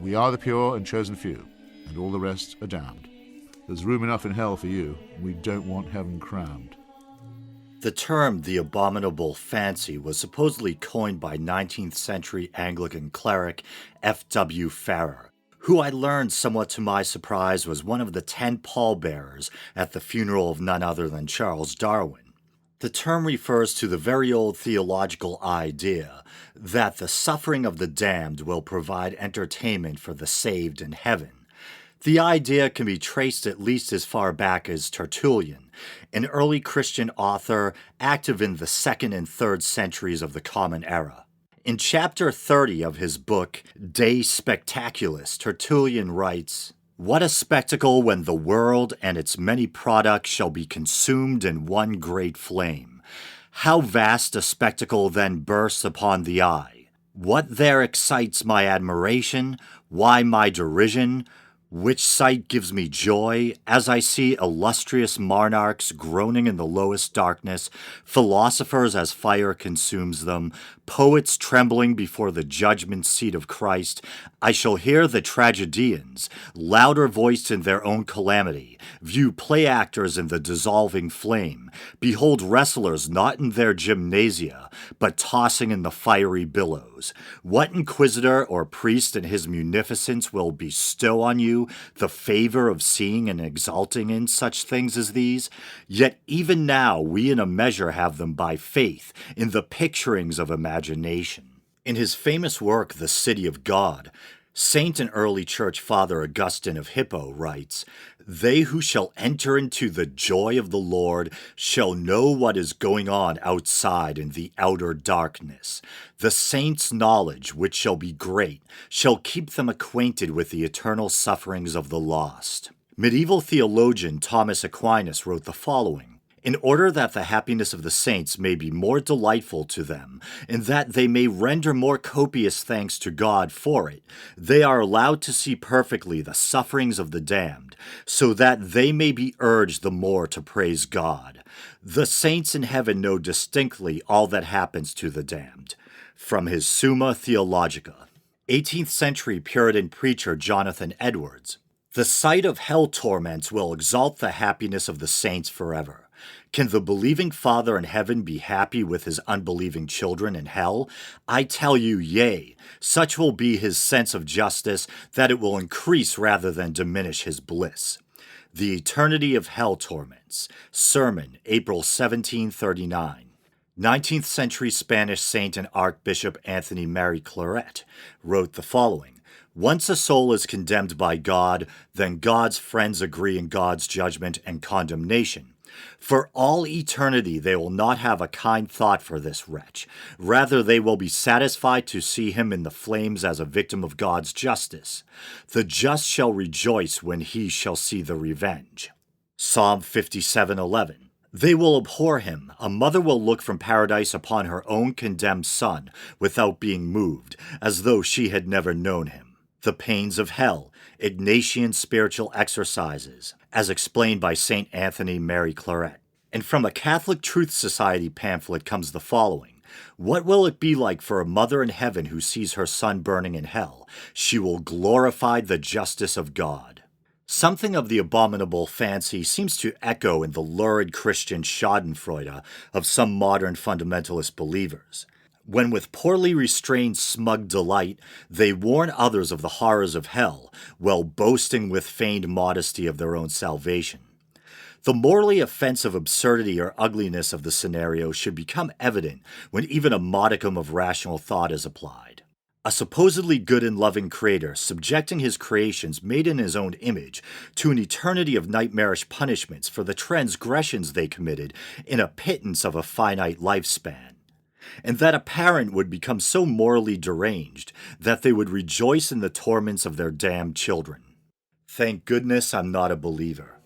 We are the pure and chosen few, and all the rest are damned. There's room enough in hell for you, and we don't want heaven crammed. The term the Abominable Fancy was supposedly coined by 19th century Anglican cleric F.W. Farrer, who I learned somewhat to my surprise was one of the 10 pallbearers at the funeral of none other than Charles Darwin. The term refers to the very old theological idea that the suffering of the damned will provide entertainment for the saved in heaven. The idea can be traced at least as far back as Tertullian, an early Christian author active in the 2nd and 3rd centuries of the Common Era. In chapter 30 of his book, De Spectaculis, Tertullian writes, "What a spectacle when the world and its many products shall be consumed in one great flame! How vast a spectacle then bursts upon the eye! What there excites my admiration? Why my derision? Which sight gives me joy, as I see illustrious monarchs groaning in the lowest darkness, philosophers as fire consumes them, poets trembling before the judgment seat of Christ. I shall hear the tragedians, louder voiced in their own calamity, view play actors in the dissolving flame, behold wrestlers not in their gymnasia, but tossing in the fiery billows. What inquisitor or priest in his munificence will bestow on you the favor of seeing and exulting in such things as these? Yet even now we in a measure have them by faith, in the picturings of imagination." In his famous work, The City of God, Saint and early church father Augustine of Hippo writes, "They who shall enter into the joy of the Lord shall know what is going on outside in the outer darkness. The saints' knowledge, which shall be great, shall keep them acquainted with the eternal sufferings of the lost." Medieval theologian Thomas Aquinas wrote the following, "In order that the happiness of the saints may be more delightful to them, and that they may render more copious thanks to God for it, they are allowed to see perfectly the sufferings of the damned, so that they may be urged the more to praise God. The saints in heaven know distinctly all that happens to the damned." From his Summa Theologica. 18th century Puritan preacher Jonathan Edwards. "The sight of hell torments will exalt the happiness of the saints forever. Can the believing Father in heaven be happy with his unbelieving children in hell? I tell you, yea, such will be his sense of justice that it will increase rather than diminish his bliss." The Eternity of Hell Torments. Sermon, April 1739. 19th century Spanish saint and Archbishop Anthony Mary Claret wrote the following, "Once a soul is condemned by God, then God's friends agree in God's judgment and condemnation. For all eternity they will not have a kind thought for this wretch. Rather, they will be satisfied to see him in the flames as a victim of God's justice. The just shall rejoice when he shall see the revenge." Psalm 57:11. "They will abhor him. A mother will look from paradise upon her own condemned son without being moved, as though she had never known him." The Pains of Hell, Ignatian Spiritual Exercises, as explained by St. Anthony Mary Claret. And from a Catholic Truth Society pamphlet comes the following, "What will it be like for a mother in heaven who sees her son burning in hell? She will glorify the justice of God." Something of the Abominable Fancy seems to echo in the lurid Christian Schadenfreude of some modern fundamentalist believers, when with poorly restrained smug delight they warn others of the horrors of hell, while boasting with feigned modesty of their own salvation. The morally offensive absurdity or ugliness of the scenario should become evident when even a modicum of rational thought is applied. A supposedly good and loving creator subjecting his creations made in his own image to an eternity of nightmarish punishments for the transgressions they committed in a pittance of a finite lifespan. And that a parent would become so morally deranged that they would rejoice in the torments of their damned children. Thank goodness I'm not a believer.